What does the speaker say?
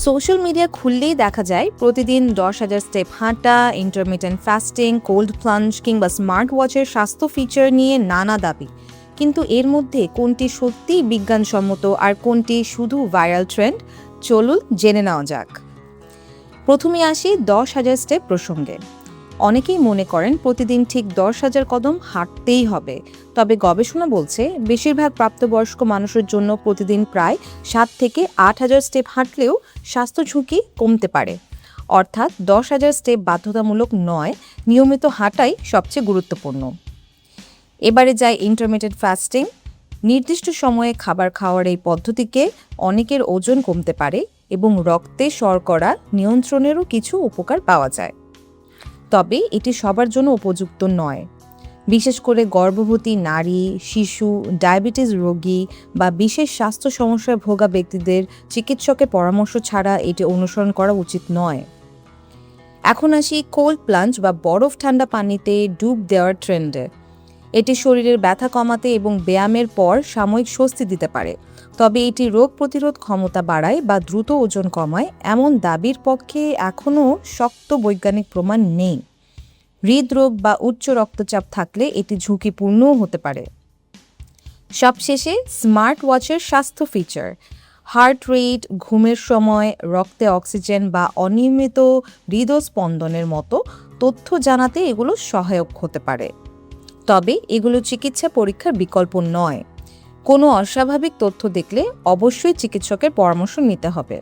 Social media খুললেই দেখা যায় প্রতিদিন 10,000 স্টেপ হাঁটা, ইন্টারমিটেন্ট ফাস্টিং, কোল্ড প্লাঞ্জ কিংবা স্মার্ট ওয়াচের স্বাস্থ্য ফিচার নিয়ে নানা দাবি। কিন্তু এর মধ্যে কোনটি সত্যিই বিজ্ঞানসম্মত আর কোনটি শুধু ভাইরাল ট্রেন্ড, চলুন জেনে নেওয়া যাক। প্রথমে আসি 10,000 স্টেপ প্রসঙ্গে। অনেকেই মনে করেন প্রতিদিন ঠিক 10,000 কদম হাঁটতেই হবে, তবে গবেষণা বলছে বেশিরভাগ প্রাপ্তবয়স্ক মানুষের জন্য প্রতিদিন প্রায় 7 থেকে 8,000 স্টেপ হাঁটলেও স্বাস্থ্য ঝুঁকি কমতে পারে। অর্থাৎ 10,000 স্টেপ বাধ্যতামূলক নয়, নিয়মিত হাঁটাই সবচেয়ে গুরুত্বপূর্ণ। এবারে যাই ইন্টারমিটেন্ট ফাস্টিং। নির্দিষ্ট সময়ে খাবার খাওয়ার এই পদ্ধতিকে অনেকের ওজন কমতে পারে এবং রক্তে শর্করা নিয়ন্ত্রণেরও কিছু উপকার পাওয়া যায়। তবে এটি সবার জন্য উপযুক্ত নয়। বিশেষ করে গর্ভবতী নারী, শিশু, ডায়াবেটিস রোগী বা বিশেষ স্বাস্থ্য সমস্যায় ভোগা ব্যক্তিদের চিকিৎসকের পরামর্শ ছাড়া এটি অনুসরণ করা উচিত নয়। এখন আসি কোল্ড প্লাঞ্জ বা বরফ ঠান্ডা পানিতে ডুব দেওয়ার ট্রেন্ডে। এটি শরীরের ব্যথা কমাতে এবং ব্যায়ামের পর সাময়িক স্বস্তি দিতে পারে। তবে এটি রোগ প্রতিরোধ ক্ষমতা বাড়ায় বা দ্রুত ওজন কমায় এমন দাবির পক্ষে এখনও শক্ত বৈজ্ঞানিক প্রমাণ নেই। হৃদরোগ বা উচ্চ রক্তচাপ থাকলে এটি ঝুঁকিপূর্ণও হতে পারে। সবশেষে স্মার্ট ওয়াচের স্বাস্থ্য ফিচার, হার্ট রেট, ঘুমের সময়, রক্তে অক্সিজেন বা অনিয়মিত হৃদস্পন্দনের মতো তথ্য জানাতে এগুলো সহায়ক হতে পারে। তবে এগুলো চিকিৎসা পরীক্ষার বিকল্প নয়। কোনো অস্বাভাবিক তথ্য দেখলে অবশ্যই চিকিৎসকের পরামর্শ নিতে হবে।